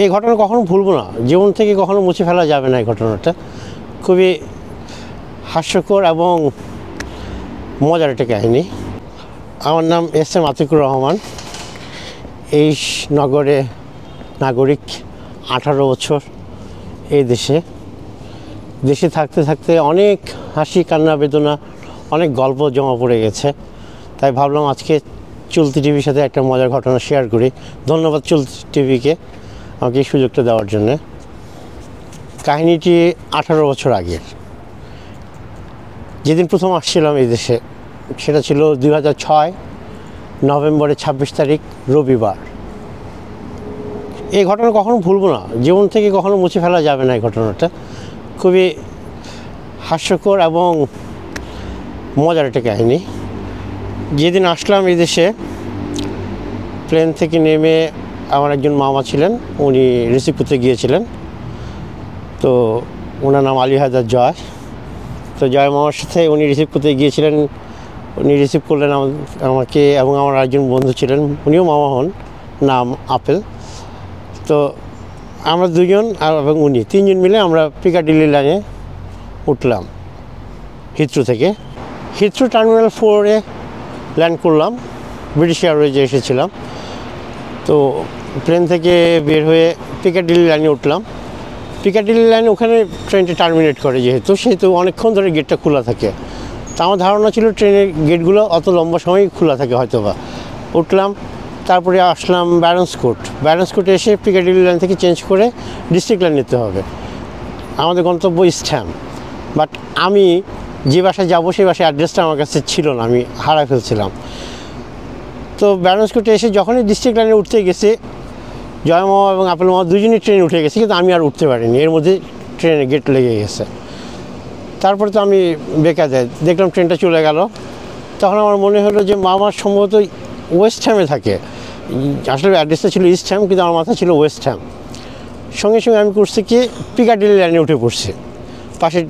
এই ঘটনা কখনো ভুলবো না, জীবন থেকে কখনো মুছে ফেলা যাবে না। এই ঘটনাটা খুবই হাস্যকর এবং মজার একটা কাহিনী। আমার নাম এস.এম. আতিকুর রহমান। এই নগরে নাগরিক, 18 বছর এই দেশে থাকতে থাকতে অনেক হাসি, কান্না, বেদনা, অনেক গল্প জমা পড়ে গেছে। তাই ভাবলাম আজকে চলতি টিভির সাথে একটা মজার ঘটনা শেয়ার করি। ধন্যবাদ চলতি টিভিকে আমাকে এই সুযোগটা দেওয়ার জন্যে। কাহিনীটি 18 বছর আগের। যেদিন প্রথম আসছিলাম এই দেশে সেটা ছিল 2006 নভেম্বরের 26 তারিখ, রবিবার। এই ঘটনা কখনো ভুলবো না, জীবন থেকে কখনো মুছে ফেলা যাবে না। এই ঘটনাটা খুবই হাস্যকর এবং মজার একটা কাহিনী। যেদিন আসলাম এই দেশে, প্লেন থেকে নেমে আমার একজন মামা ছিলেন, উনি রিসিভ করতে গিয়েছিলেন। তো ওনার নাম আলী হায়দার জয়। তো জয় মামার সাথে উনি রিসিভ করতে গিয়েছিলেন। উনি রিসিভ করলেন আমাকে এবং আমার একজন বন্ধু ছিলেন, উনিও মামা হন, নাম আপেল। তো আমরা দুজন এবং উনি তিনজন মিলে আমরা পিকাডিলি লাইনে উঠলাম হিথ্রো থেকে। হিথ্রো টার্মিনাল 4-এ ল্যান্ড করলাম। ব্রিটিশ এয়ারওয়েজে এসেছিলাম। তো প্লেন থেকে বের হয়ে পিকাডিলি লাইনে উঠলাম। পিকাডিলি লাইনে ওখানে ট্রেনটা টার্মিনেট করে, সেহেতু অনেকক্ষণ ধরে গেটটা খোলা থাকে। তো আমার ধারণা ছিল ট্রেনের গেটগুলো অত লম্বা সময় খোলা থাকে হয়তোবা। উঠলাম, তারপরে আসলাম ব্যারেন্স কোর্টে এসে পিকাডিলি লাইন থেকে চেঞ্জ করে ডিস্ট্রিক্ট লাইন নিতে হবে। আমাদের গন্তব্য ইস্টহ্যাম। বাট আমি যে বাসায় যাবো সেই বাসায় অ্যাড্রেসটা আমার কাছে ছিল না, আমি হারাই ফেলছিলাম। তো ব্যারেন্স কোর্টে এসে যখনই ডিস্ট্রিক্ট লাইনে উঠতে গেছে, জয় মামা এবং আপেল মামা দুজনই ট্রেনে উঠে গেছে, কিন্তু আমি আর উঠতে পারিনি। এর মধ্যে ট্রেনে গেট লেগে গেছে। তারপরে তো আমি বেকার দেখলাম ট্রেনটা চলে গেল। তখন আমার মনে হলো যে মামার সম্ভবত ওয়েস্ট হ্যামে থাকে। আসলে অ্যাড্রেসটা ছিল ইস্ট হ্যাম, কিন্তু আমার মাথা ছিল ওয়েস্ট হ্যাম। সঙ্গে সঙ্গে আমি করছি কি, পিকাডিলি লাইনে উঠে পড়ছি পাশের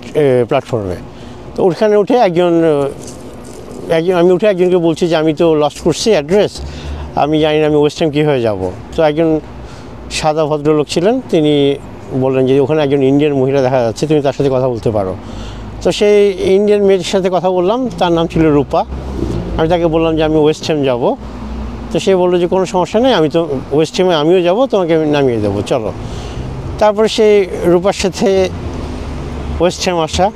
প্ল্যাটফর্মে। তো ওখানে উঠে আমি একজনকে বলছি যে আমি তো লস্ট করছি অ্যাড্রেস, আমি জানি না আমি ওয়েস্ট হ্যাম কীভাবে যাবো। তো একজন সাদা ভদ্রলোক ছিলেন, তিনি বললেন যে ওখানে একজন ইন্ডিয়ান মহিলা দেখা যাচ্ছে, তুমি তার সাথে কথা বলতে পারো। তো সেই ইন্ডিয়ান মেয়ের সাথে কথা বললাম, তার নাম ছিল রূপা। আমি তাকে বললাম যে আমি ওয়েস্ট হ্যাম যাবো। তো সে বললো যে কোনো সমস্যা নেই, আমি তো ওয়েস্ট হ্যামে আমিও যাবো, তোমাকে আমি নামিয়ে দেবো, চলো। তারপরে সেই রূপার সাথে ওয়েস্ট হ্যাম আসা।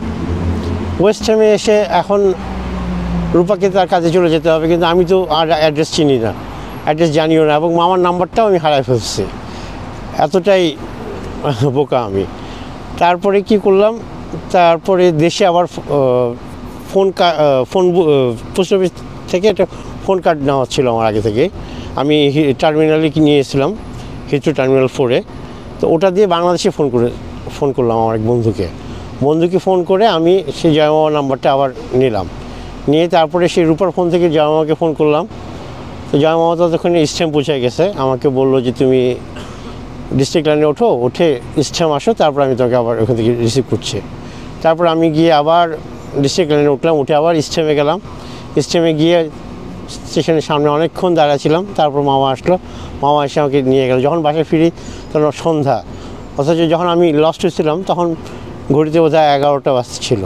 ওয়েস্ট হ্যামে এসে এখন রূপাকে তার কাজে চলে যেতে হবে, কিন্তু আমি তো আর অ্যাড্রেস চিনি না, অ্যাড্রেস জানিও না, এবং মামার নাম্বারটাও আমি হারাই ফেলছি। এতটাই বোকা আমি। তারপরে কি করলাম, তারপরে দেশে আবার পোস্ট অফিস থেকে একটা ফোন কার্ড নেওয়া ছিল আমার আগে থেকে। আমি টার্মিনালে নিয়েছিলাম, হিথ্রো টার্মিনাল 4-এ। তো ওটা দিয়ে বাংলাদেশে ফোন করলাম আমার এক বন্ধুকে ফোন করে আমি সেই জয় মামার নাম্বারটা আবার নিয়ে তারপরে সেই রূপার ফোন থেকে জয় মামাকে ফোন করলাম। তো জয় মামা ততক্ষণ ইস্টহ্যাম পৌঁছে গেছে। আমাকে বললো যে তুমি ডিস্ট্রিক্ট লাইনে উঠে ইস্টহ্যাম আসো, তারপর আমি তোমাকে আবার ওখান থেকে রিসিভ করছি। তারপর আমি গিয়ে আবার ডিস্ট্রিক্ট লাইনে উঠে আবার ইস্টহ্যামে গেলাম। ইস্টহ্যামে গিয়ে স্টেশনের সামনে অনেকক্ষণ দাঁড়াচ্ছিলাম। তারপর মামা আসলো, মামা এসে আমাকে নিয়ে গেল। যখন বাসায় ফিরি তখন সন্ধ্যা, অথচ যখন আমি লস্ট হয়েছিলাম তখন ঘড়িতে বোধহয় 11টা বাজছিল।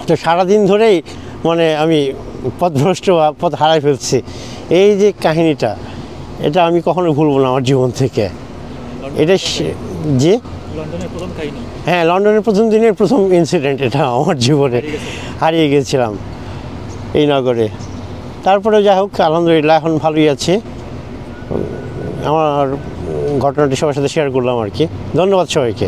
তো সারাদিন ধরেই আমি পথভ্রষ্ট বা পথ হারাই ফেলছি। এই যে কাহিনীটা, এটা আমি কখনো ভুলবো না আমার জীবন থেকে। এটা যে হ্যাঁ, লন্ডনের প্রথম দিনের প্রথম ইনসিডেন্ট এটা আমার জীবনে। হারিয়ে গেছিলাম এই নগরে। তারপরে যাই হোক, আলহামদুলিল্লাহ এখন ভালোই আছি। আমার ঘটনাটি সবার সাথে শেয়ার করলাম আর কি। ধন্যবাদ সবাইকে।